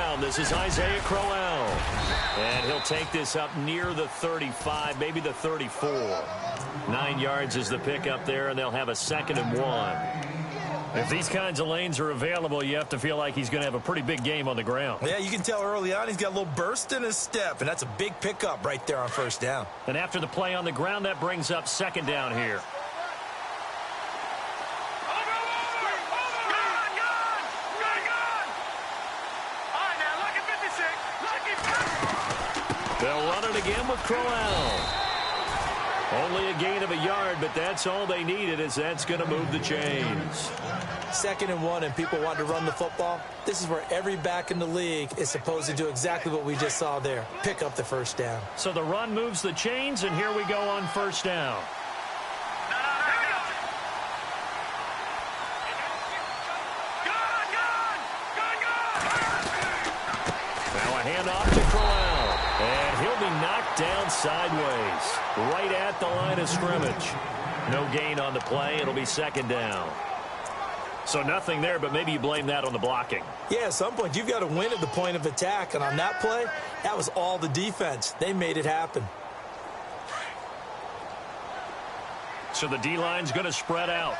ground. This is Isaiah Crowell. And he'll take this up near the 35, maybe the 34. 9 yards is the pickup there, and they'll have a 2nd and 1. If these kinds of lanes are available, you have to feel like he's going to have a pretty big game on the ground. Yeah, you can tell early on he's got a little burst in his step, and that's a big pickup right there on 1st down. And after the play on the ground, that brings up 2nd down here. They'll run it again with Crowell. Only a gain of a yard, but that's all they needed, as that's going to move the chains. 2nd and 1, and people want to run the football. This is where every back in the league is supposed to do exactly what we just saw there. Pick up the 1st down. So the run moves the chains, and here we go on 1st down. Now a handoff to Crowell. And he'll be knocked down sideways, right at the line of scrimmage. No gain on the play. It'll be 2nd down. So nothing there, but maybe you blame that on the blocking. Yeah, at some point you've got to win at the point of attack. And on that play, that was all the defense. They made it happen. So the D-line's going to spread out.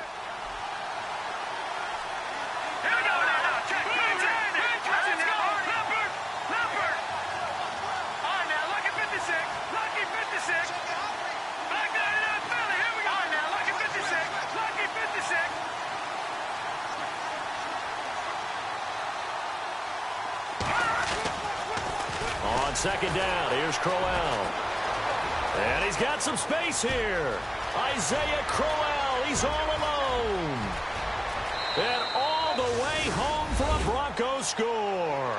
On 2nd down, here's Crowell. And he's got some space here. Isaiah Crowell, he's all alone. And all the way home for a Broncos score.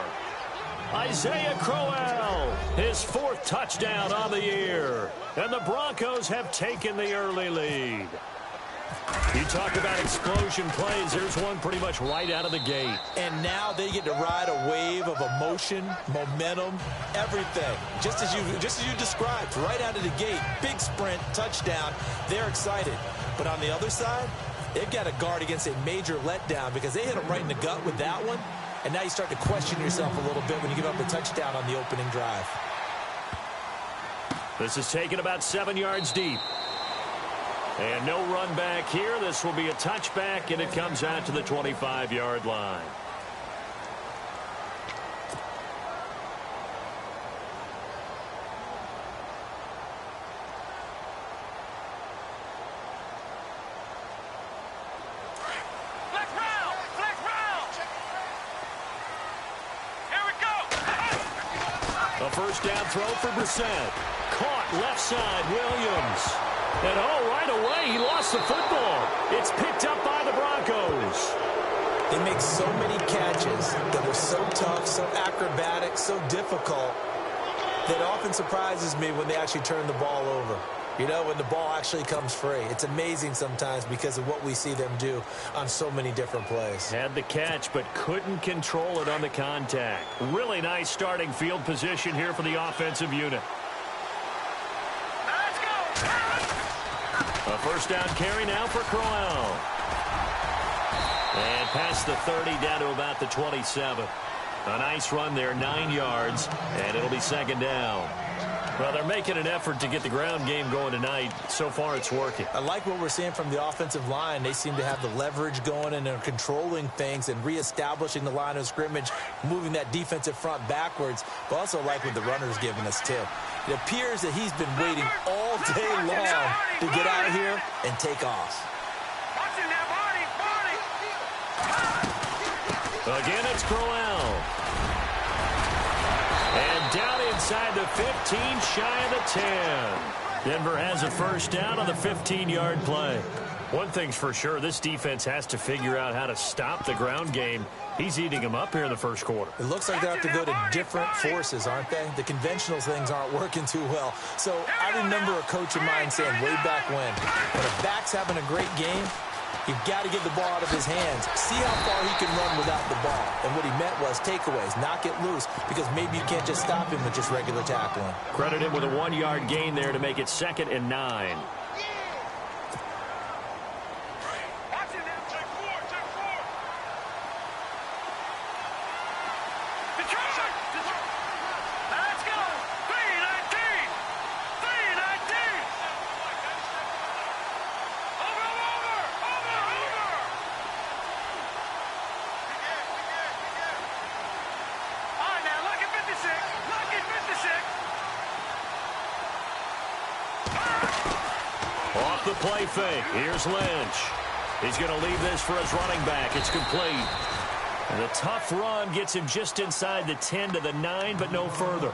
Isaiah Crowell, his 4th touchdown on the year. And the Broncos have taken the early lead. You talk about explosion plays. Here's one pretty much right out of the gate. And now they get to ride a wave of emotion, momentum, everything. Just as you described, right out of the gate. Big sprint, touchdown. They're excited. But on the other side, they've got to guard against a major letdown because they hit them right in the gut with that one. And now you start to question yourself a little bit when you give up a touchdown on the opening drive. This is taken about 7 yards deep. And no run back here. This will be a touchback, and it comes out to the 25-yard line. A 1st down throw for Brissett. Caught left side, Williams. And right away, he lost the football. It's picked up by the Broncos. They make so many catches that are so tough, so acrobatic, so difficult, that often surprises me when they actually turn the ball over. You know, when the ball actually comes free. It's amazing sometimes because of what we see them do on so many different plays. Had the catch, but couldn't control it on the contact. Really nice starting field position here for the offensive unit. A 1st down carry now for Crowell. And past the 30 down to about the 27. A nice run there, 9 yards, and it'll be 2nd down. Well, they're making an effort to get the ground game going tonight. So far, it's working. I like what we're seeing from the offensive line. They seem to have the leverage going, and they're controlling things and reestablishing the line of scrimmage, moving that defensive front backwards. But also like what the runner's giving us, too. It appears that he's been waiting all day long to get out of here and take off. Again, it's Crowell. And down inside the 15, shy of the 10. Denver has a 1st down on the 15-yard play. One thing's for sure, this defense has to figure out how to stop the ground game. He's eating them up here in the 1st quarter. It looks like they have to go to different forces, aren't they? The conventional things aren't working too well. So I remember a coach of mine saying way back when a back's having a great game, you've got to get the ball out of his hands. See how far he can run without the ball. And what he meant was takeaways, knock it loose, because maybe you can't just stop him with just regular tackling. Credit him with a 1-yard gain there to make it 2nd and 9. Off the play fake. Here's Lynch. He's going to leave this for his running back. It's complete. And the tough run gets him just inside the 10 to the 9, but no further.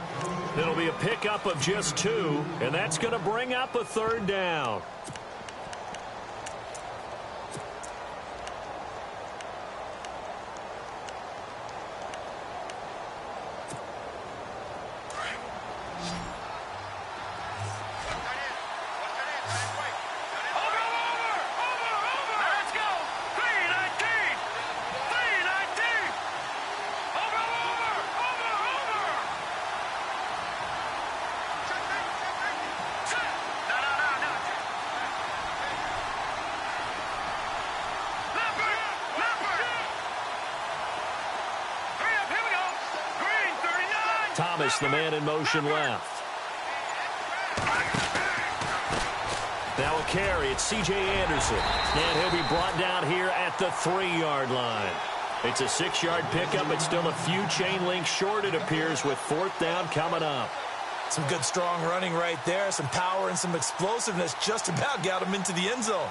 It'll be a pickup of just 2, and that's going to bring up a third down. Thomas, the man in motion left. Now a carry. It's C.J. Anderson. And he'll be brought down here at the 3-yard line. It's a 6-yard pickup, but still a few chain links short, it appears, with 4th down coming up. Some good, strong running right there. Some power and some explosiveness just about got him into the end zone.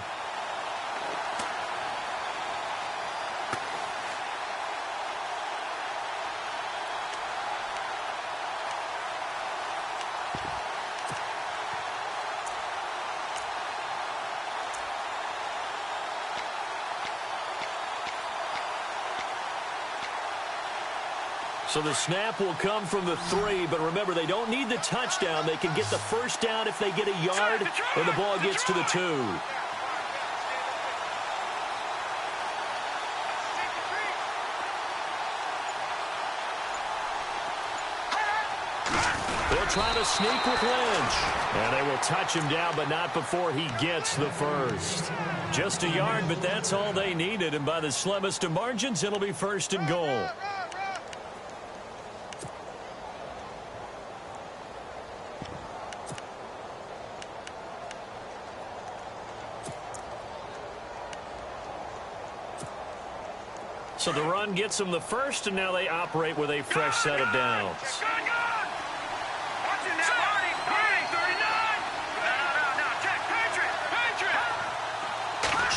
So the snap will come from the 3, but remember, they don't need the touchdown. They can get the first down if they get a yard, and the ball gets to the 2. They'll try to sneak with Lynch. And they will touch him down, but not before he gets the first. Just a yard, but that's all they needed, and by the slimmest of margins, it'll be 1st and goal. So the run gets them the first, and now they operate with a fresh set of downs.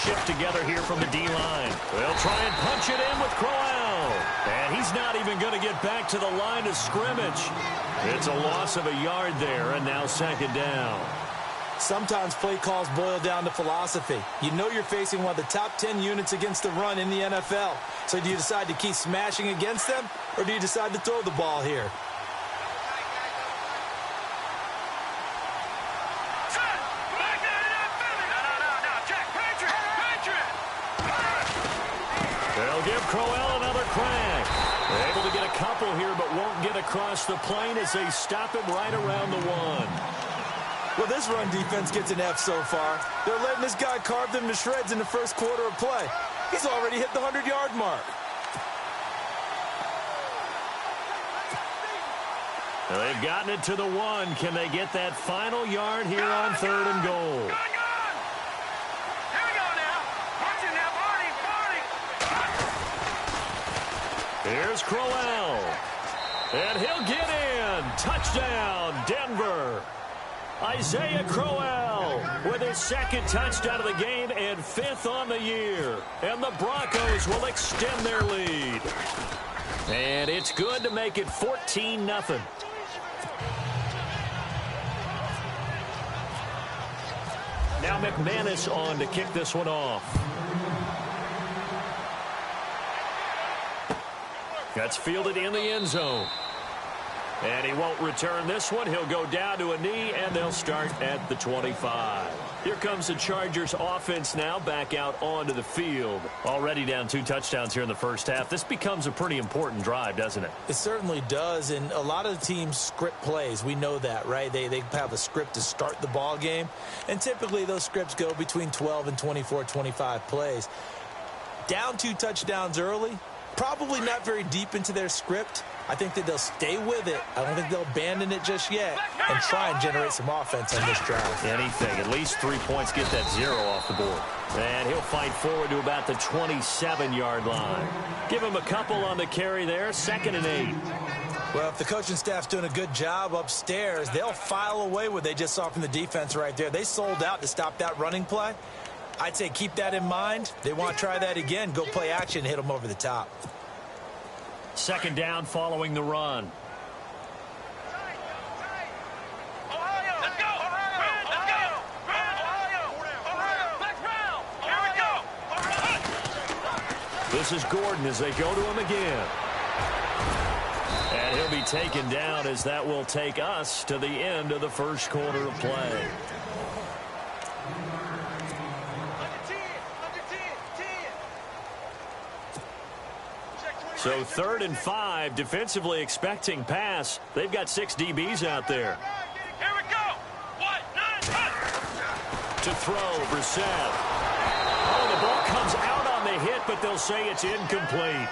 Shift together here from the D-line. They'll try and punch it in with Crowell. And he's not even going to get back to the line of scrimmage. It's a loss of a yard there, and now 2nd down. Sometimes play calls boil down to philosophy. You know you're facing one of the top 10 units against the run in the NFL. So do you decide to keep smashing against them, or do you decide to throw the ball here? They'll give Crowell another crack. They're able to get a couple here, but won't get across the plane as they stop him right around the 1. Well, this run defense gets an F so far. They're letting this guy carve them to shreds in the first quarter of play. He's already hit the 100-yard mark. Well, they've gotten it to the 1. Can they get that final yard here on 3rd and goal? Here we go now. Watch it now, Barney. Here's Crowell. And he'll get in. Touchdown, Denver. Isaiah Crowell with his 2nd touchdown of the game and 5th on the year. And the Broncos will extend their lead. And it's good to make it 14-0. Now McManus on to kick this one off. That's fielded in the end zone. And he won't return this one. He'll go down to a knee, and they'll start at the 25. Here comes the Chargers offense now back out onto the field. Already down 2 touchdowns here in the first half. This becomes a pretty important drive, doesn't it? It certainly does, and a lot of the teams script plays. We know that, right? They have a script to start the ball game, and typically those scripts go between 12 and 24, 25 plays. Down 2 touchdowns early, probably not very deep into their script, I think that they'll stay with it. I don't think they'll abandon it just yet and try and generate some offense on this drive. Anything. At least 3 points. Get that 0 off the board. And he'll fight forward to about the 27-yard line. Give him a couple on the carry there. 2nd and 8. Well, if the coaching staff's doing a good job upstairs, they'll file away what they just saw from the defense right there. They sold out to stop that running play. I'd say keep that in mind. They want to try that again. Go play action, hit them over the top. 2nd down following the run. This is Gordon as they go to him again. And he'll be taken down as that will take us to the end of the first quarter of play. So 3rd and 5, defensively expecting pass. They've got 6 DBs out there. Here we go. 1, 9, 10. To throw, Brissett. Oh, the ball comes out on the hit, but they'll say it's incomplete.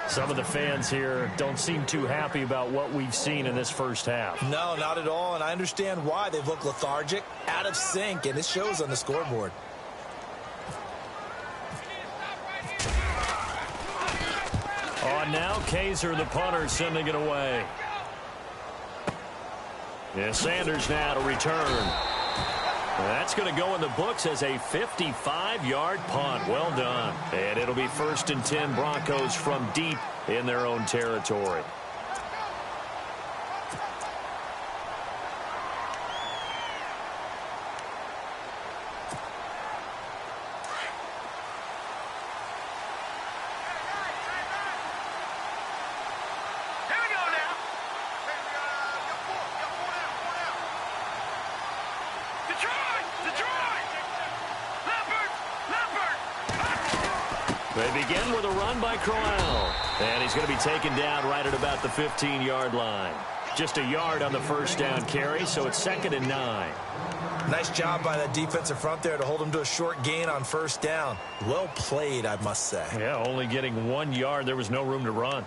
Some of the fans here don't seem too happy about what we've seen in this first half. No, not at all, and I understand why. They've looked lethargic, out of sync, and it shows on the scoreboard. On now, Kaiser, the punter, sending it away. Yeah, Sanders now to return. That's going to go in the books as a 55-yard punt. Well done. And it'll be 1st and 10 Broncos from deep in their own territory. They begin with a run by Crowell. And he's going to be taken down right at about the 15-yard line. Just a yard on the first down carry, so it's 2nd and 9. Nice job by that defensive front there to hold him to a short gain on first down. Well played, I must say. Yeah, only getting 1 yard. There was no room to run.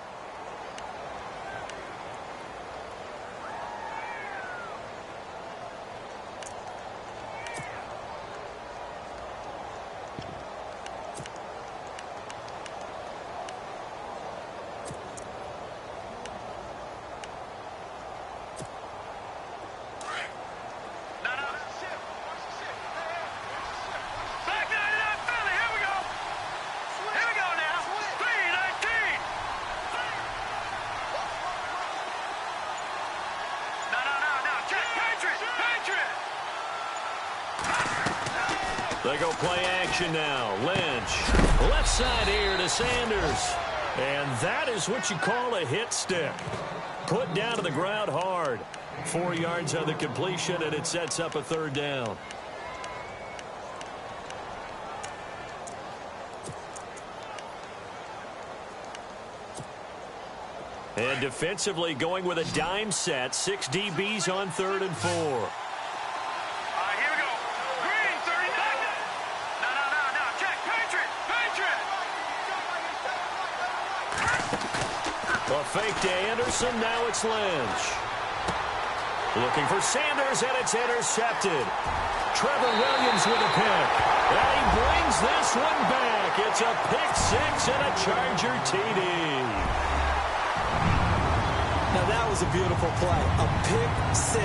They go play action now. Lynch. Left side here to Sanders. And that is what you call a hit stick. Put down to the ground hard. 4 yards on the completion, and it sets up a 3rd down. And defensively going with a dime set. 6 DBs on 3rd and 4. A fake to Anderson. Now it's Lynch. Looking for Sanders, and it's intercepted. Trevor Williams with a pick. And he brings this one back. It's a pick 6 and a Charger TD. Now that was a beautiful play. A pick 6.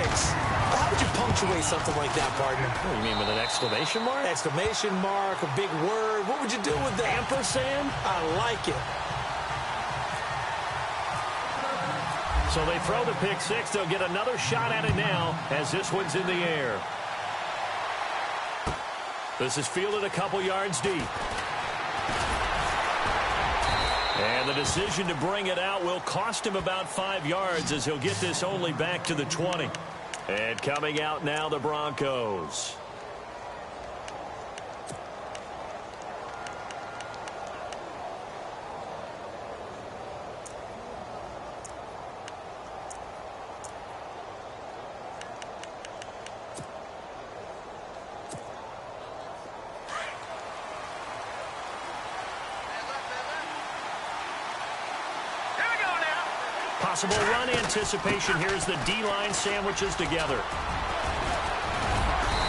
How would you punctuate something like that, partner? What do you mean, with an exclamation mark? Exclamation mark, a big word. What would you do with that? Ampersand? I like it. So they throw the pick 6. They'll get another shot at it now as this one's in the air. This is fielded a couple yards deep. And the decision to bring it out will cost him about 5 yards as he'll get this only back to the 20. And coming out now, the Broncos. possible run anticipation here as the D-line sandwiches together.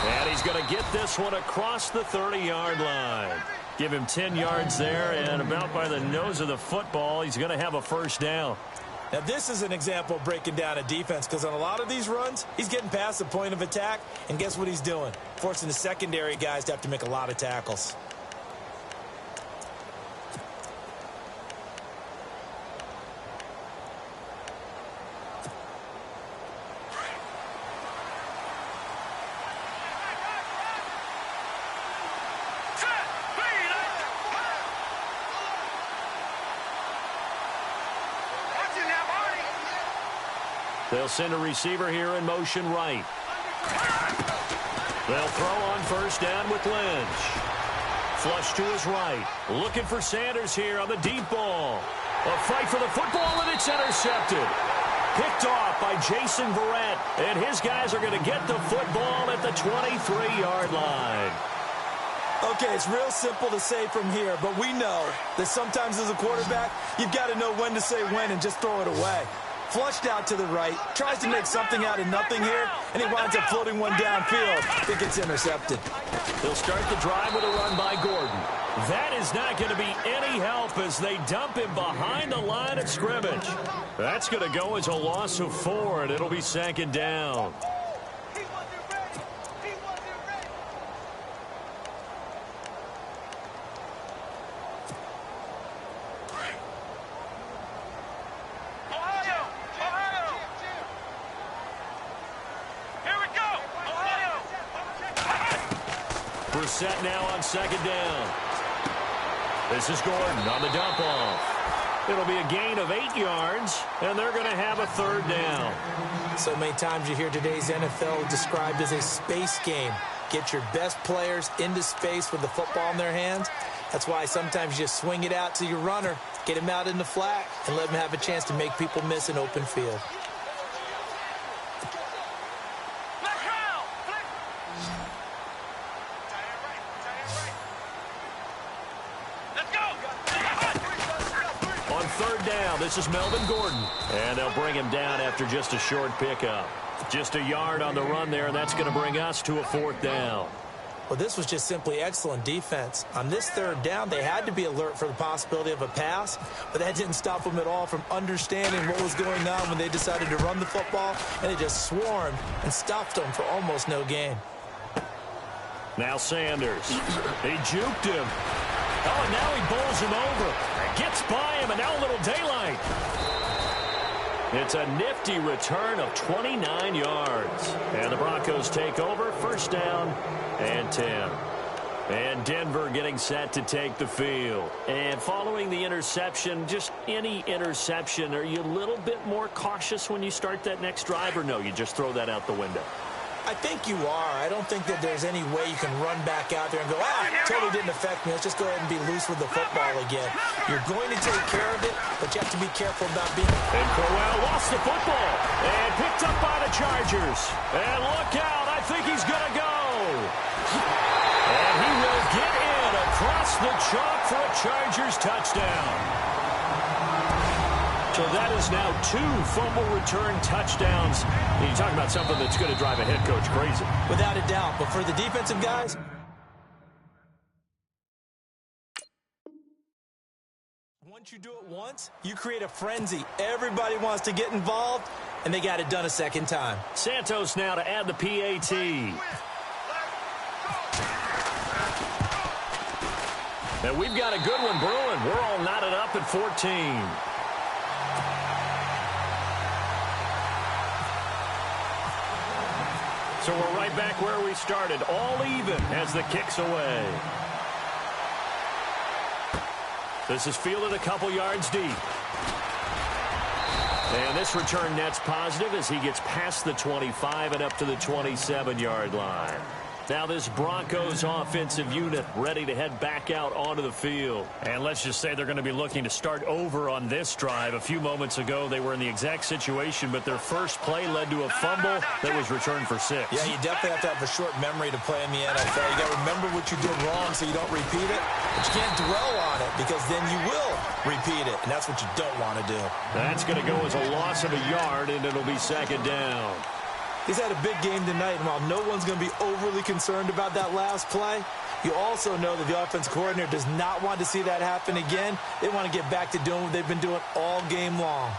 And he's going to get this one across the 30-yard line. Give him 10 yards there, and about by the nose of the football, he's going to have a first down. Now, this is an example of breaking down a defense, because on a lot of these runs, he's getting past the point of attack, and guess what he's doing? Forcing the secondary guys to have to make a lot of tackles. They'll send a receiver here in motion right. They'll throw on first down with Lynch. Flush to his right. Looking for Sanders here on the deep ball. A fight for the football, and it's intercepted. Picked off by Jason Verrett, and his guys are going to get the football at the 23-yard line. Okay, it's real simple to say from here, but we know that sometimes as a quarterback, you've got to know when to say when and just throw it away. Flushed out to the right, tries to make something out of nothing here, and he winds up floating one downfield. It gets intercepted. They'll start the drive with a run by Gordon. That is not going to be any help as they dump him behind the line of scrimmage. That's going to go as a loss of 4, and it'll be second down. Set now on second down. This is Gordon on the dump off. It'll be a gain of 8 yards, and they're going to have a third down. So many times you hear today's NFL described as a space game. Get your best players into space with the football in their hands. That's why sometimes you just swing it out to your runner, get him out in the flat, and let him have a chance to make people miss an open field. This is Melvin Gordon, and they'll bring him down after just a short pickup. Just a yard on the run there, and that's going to bring us to a fourth down. Well, this was just simply excellent defense. On this third down, they had to be alert for the possibility of a pass, but that didn't stop them at all from understanding what was going on when they decided to run the football, and they just swarmed and stuffed them for almost no gain. Now Sanders. He juked him. Oh, and now he bowls him over. Gets by him, and now a little daylight. It's a nifty return of 29 yards. And the Broncos take over, first down and 10. And Denver getting set to take the field. And following the interception, just any interception, are you a little bit more cautious when you start that next drive, or no, you just throw that out the window? I think you are. I don't think that there's any way you can run back out there and go, totally didn't affect me. Let's just go ahead and be loose with the football again. You're going to take care of it, but you have to be careful about being... And Crowell lost the football and picked up by the Chargers. And look out, I think he's going to go. And he will get in across the chalk for a Chargers touchdown. So that is now 2 fumble return touchdowns. And you talk about something that's going to drive a head coach crazy. Without a doubt. But for the defensive guys, once you do it once, you create a frenzy. Everybody wants to get involved, and they got it done a second time. Santos now to add the PAT. And we've got a good one brewing. We're all knotted up at 14. So we're right back where we started, all even as the kick's away. This is fielded a couple yards deep. And this return net's positive as he gets past the 25 and up to the 27-yard line. Now this Broncos offensive unit ready to head back out onto the field. And let's just say they're going to be looking to start over on this drive. A few moments ago, they were in the exact situation, but their first play led to a fumble that was returned for 6. Yeah, you definitely have to have a short memory to play in the NFL. You got to remember what you did wrong so you don't repeat it, but you can't dwell on it because then you will repeat it, and that's what you don't want to do. That's going to go as a loss of a yard, and it'll be second down. He's had a big game tonight, and while no one's going to be overly concerned about that last play, you also know that the offense coordinator does not want to see that happen again. They want to get back to doing what they've been doing all game long.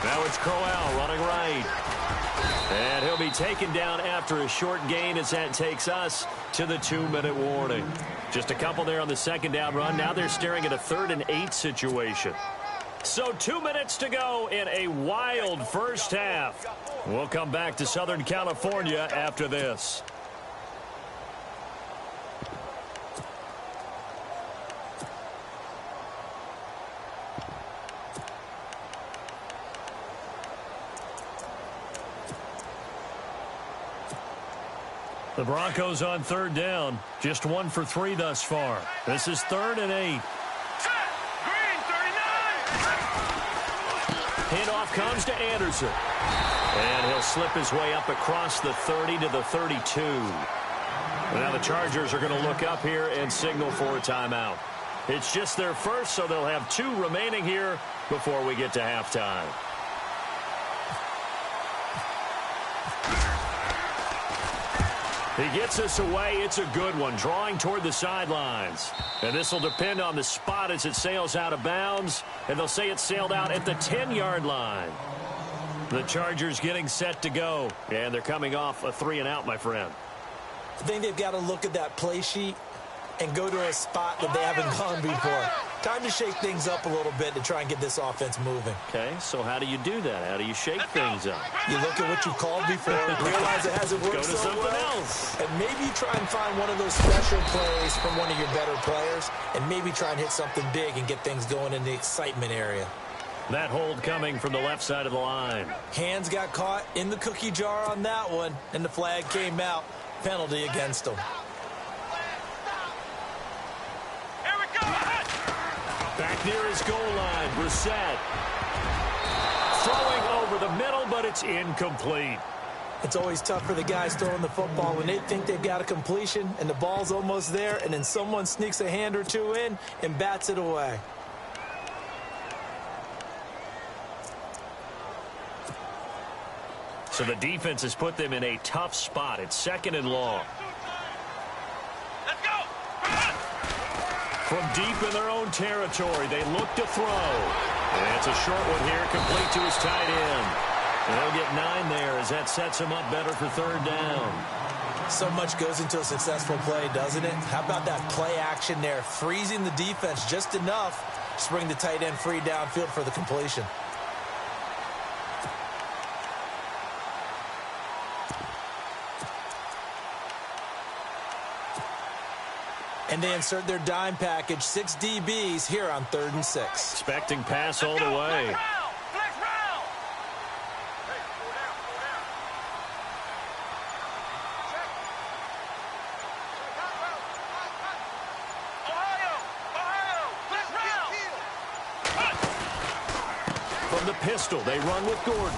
Now it's Crowell running right. And he'll be taken down after a short gain as that takes us to the 2-minute warning. Just a couple there on the second down run. Now they're staring at a 3rd and 8 situation. So 2 minutes to go in a wild first half. We'll come back to Southern California after this. The Broncos on 3rd down. Just 1 for 3 thus far. This is 3rd and 8. Handoff comes to Anderson. And he'll slip his way up across the 30 to the 32. Now the Chargers are going to look up here and signal for a timeout. It's just their first, so they'll have 2 remaining here before we get to halftime. He gets us away. It's a good one, drawing toward the sidelines. And this will depend on the spot as it sails out of bounds. And they'll say it sailed out at the 10-yard line. The Chargers getting set to go. And they're coming off a 3-and-out, my friend. I think they've got to look at that play sheet and go to a spot that they haven't gone before. Time to shake things up a little bit to try and get this offense moving. Okay, so how do you do that? How do you shake things up? You look at what you called before, realize it hasn't worked Go to so something well, else. and maybe try and find one of those special plays from one of your better players, and maybe try and hit something big and get things going in the excitement area. That hold coming from the left side of the line. Hands got caught in the cookie jar on that one, and the flag came out. Penalty against them. Back near his goal line, Brissett. Throwing over the middle, but it's incomplete. It's always tough for the guys throwing the football when they think they've got a completion and the ball's almost there, and then someone sneaks a hand or two in and bats it away. So the defense has put them in a tough spot. It's 2nd and long. Let's go! From deep in their own territory, they look to throw. And it's a short one here, complete to his tight end. And they'll get 9 there as that sets him up better for 3rd down. So much goes into a successful play, doesn't it? How about that play action there, freezing the defense just enough to bring the tight end free downfield for the completion. And they insert their dime package, 6 DBs here on 3rd and 6. Expecting pass all the way. From the pistol, they run with Gordon.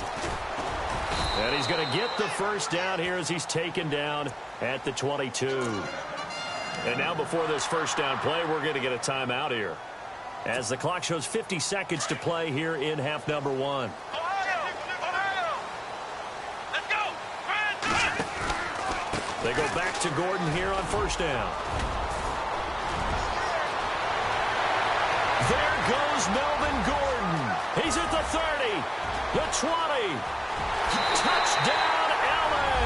And he's going to get the first down here as he's taken down at the 22. And now before this first down play, we're going to get a timeout here, as the clock shows 50 seconds to play here in half number 1. Let's go! They go back to Gordon here on first down. There goes Melvin Gordon. He's at the 30, the 20. Touchdown, LA!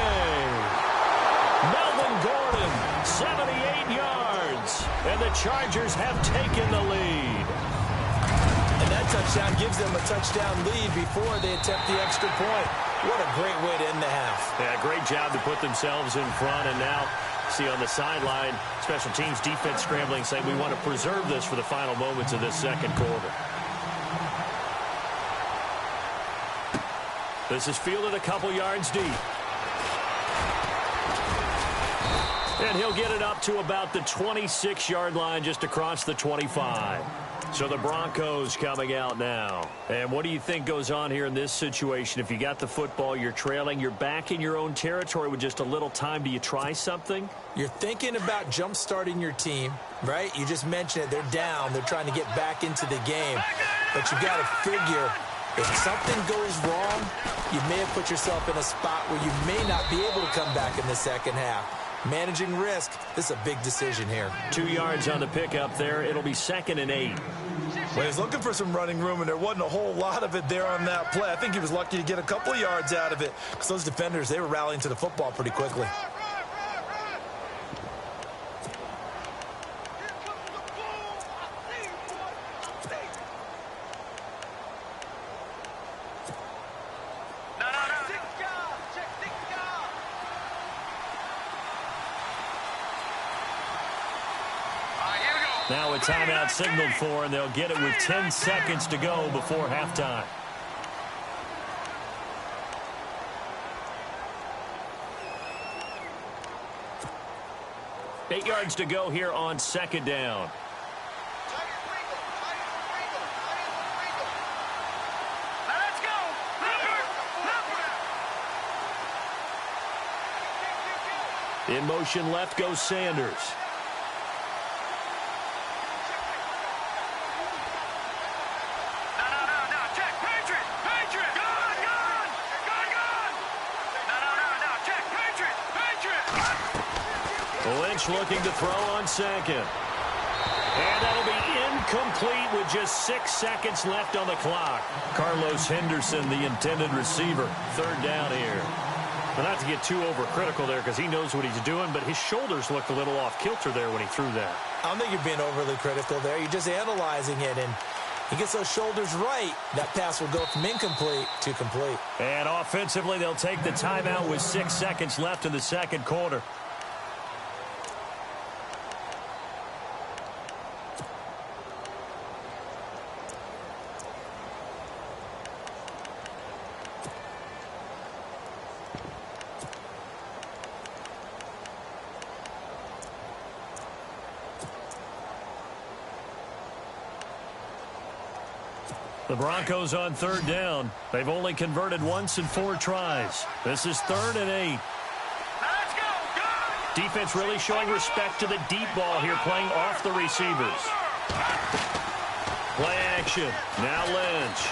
Melvin Gordon, 78 yards. And the Chargers have taken the lead. And that touchdown gives them a touchdown lead before they attempt the extra point. What a great way to end the half. Yeah, great job to put themselves in front. And now, see on the sideline, special teams defense scrambling, saying we want to preserve this for the final moments of this second quarter. This is fielded a couple yards deep. And he'll get it up to about the 26-yard line just across the 25. So the Broncos coming out now. And what do you think goes on here in this situation? If you got the football, you're trailing, you're back in your own territory with just a little time. Do you try something? You're thinking about jump-starting your team, right? You just mentioned it. They're down. They're trying to get back into the game. But you got to figure, if something goes wrong, you may have put yourself in a spot where you may not be able to come back in the second half. Managing risk, this is a big decision here. 2 yards on the pickup there. It'll be 2nd and 8. Well, he's looking for some running room, and there wasn't a whole lot of it there on that play. I think he was lucky to get a couple of yards out of it because those defenders, they were rallying to the football pretty quickly. Now a timeout signaled for, and they'll get it with 10 seconds to go before halftime. Eight yards to go here on 2nd down. Let's go. In motion left goes Sanders. Looking to throw on 2nd. And that'll be incomplete with just 6 seconds left on the clock. Carlos Henderson, the intended receiver. 3rd down here. But not to get too overcritical there because he knows what he's doing, but his shoulders looked a little off kilter there when he threw that. I don't think you're being overly critical there. You're just analyzing it, and he gets those shoulders right. That pass will go from incomplete to complete. And offensively, they'll take the timeout with 6 seconds left in the 2nd quarter. The Broncos on 3rd down. They've only converted once in 4 tries. This is 3rd and 8. Let's go. Go. Defense really showing respect to the deep ball here, playing off the receivers. Play action. Now Lynch.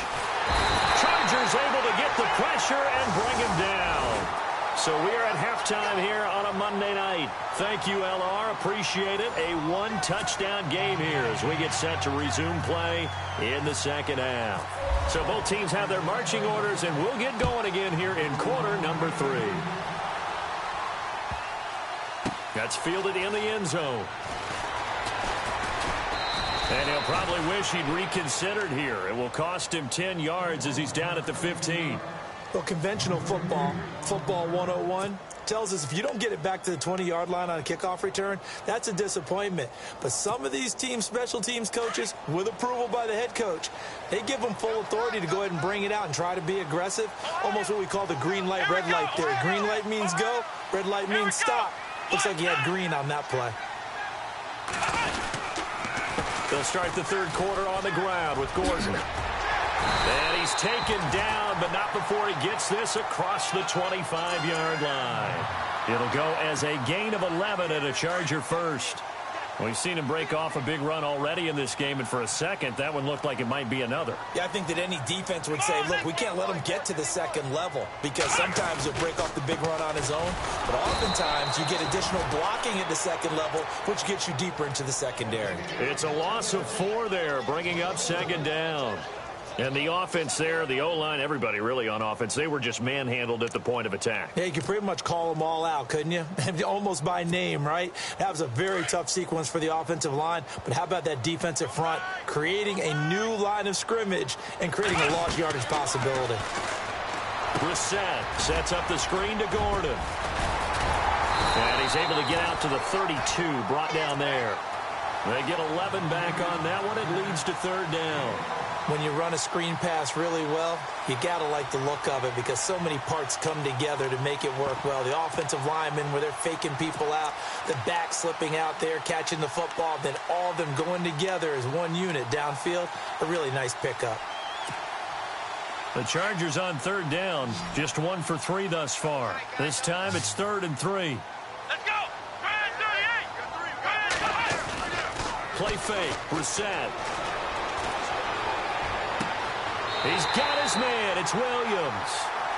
Chargers able to get the pressure and bring him down. So we are at halftime here on a Monday night. Thank you, LR. Appreciate it. A 1-touchdown game here as we get set to resume play in the 2nd half. So both teams have their marching orders, and we'll get going again here in quarter number 3. That's fielded in the end zone. And he'll probably wish he'd reconsidered here. It will cost him 10 yards as he's down at the 15. Well, conventional football 101, tells us if you don't get it back to the 20-yard line on a kickoff return, that's a disappointment. But some of these teams, special teams coaches, with approval by the head coach, they give them full authority to go ahead and bring it out and try to be aggressive, almost what we call the green light, red light theory. Green light means go, red light means stop. Looks like he had green on that play. They'll start the 3rd quarter on the ground with Gordon. And he's taken down, but not before he gets this across the 25-yard line. It'll go as a gain of 11 and a Charger first. We've seen him break off a big run already in this game, and for a second, that one looked like it might be another. Yeah, I think that any defense would say, look, we can't let him get to the 2nd level because sometimes he'll break off the big run on his own, but oftentimes you get additional blocking at the 2nd level, which gets you deeper into the secondary. It's a loss of 4 there, bringing up 2nd down. And the offense there, the O-line, everybody really on offense, they were just manhandled at the point of attack. Yeah, you could pretty much call them all out, couldn't you? Almost by name, right? That was a very tough sequence for the offensive line. But how about that defensive front creating a new line of scrimmage and creating a lost yardage possibility? Brissett sets up the screen to Gordon. And he's able to get out to the 32, brought down there. They get 11 back on that one. It leads to 3rd down. When you run a screen pass really well, you got to like the look of it because so many parts come together to make it work well. The offensive linemen, where they're faking people out, the back slipping out there, catching the football, then all of them going together as one unit downfield. A really nice pickup. The Chargers on third down, just 1 for 3 thus far. This time it's 3rd and 3. Let's go! Grind 38! Play fake, Brissett. He's got his man. It's Williams.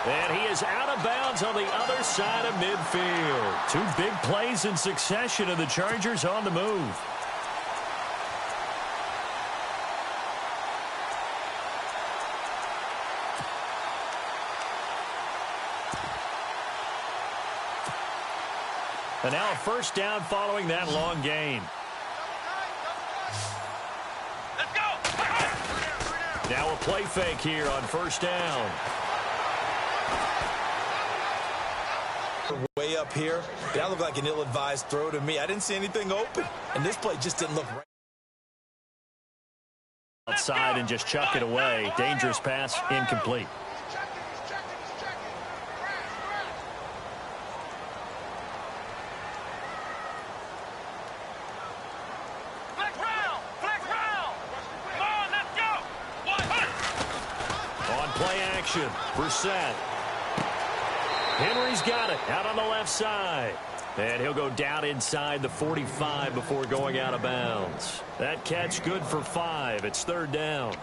And he is out of bounds on the other side of midfield. 2 big plays in succession, and the Chargers on the move. And now a first down following that long gain. Let's go! Now a play fake here on first down. Way up here, that looked like an ill-advised throw to me. I didn't see anything open, and this play just didn't look right. Outside and just chuck it away. Dangerous pass, incomplete. Flex round! Flex round! Come on, let's go! On play action, Brissett. Henry's got it out on the left side. And he'll go down inside the 45 before going out of bounds. That catch good for 5. It's 3rd down.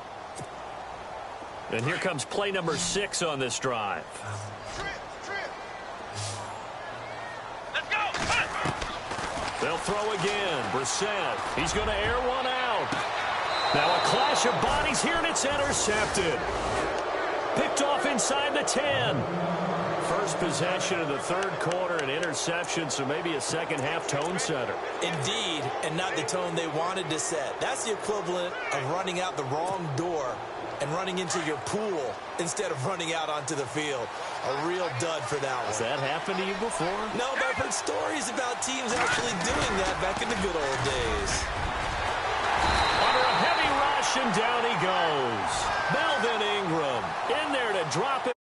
And here comes play number 6 on this drive. Let's go! They'll throw again. Brissett. He's going to air one out. Now a clash of bodies here, and it's intercepted. Picked off inside the 10. First possession of the 3rd quarter, an interception, so maybe a second-half tone setter. Indeed, and not the tone they wanted to set. That's the equivalent of running out the wrong door and running into your pool instead of running out onto the field. A real dud for that one. Has that happened to you before? No, but I've heard stories about teams actually doing that back in the good old days. Under a heavy rush, and down he goes. Melvin Ingram in there to drop it.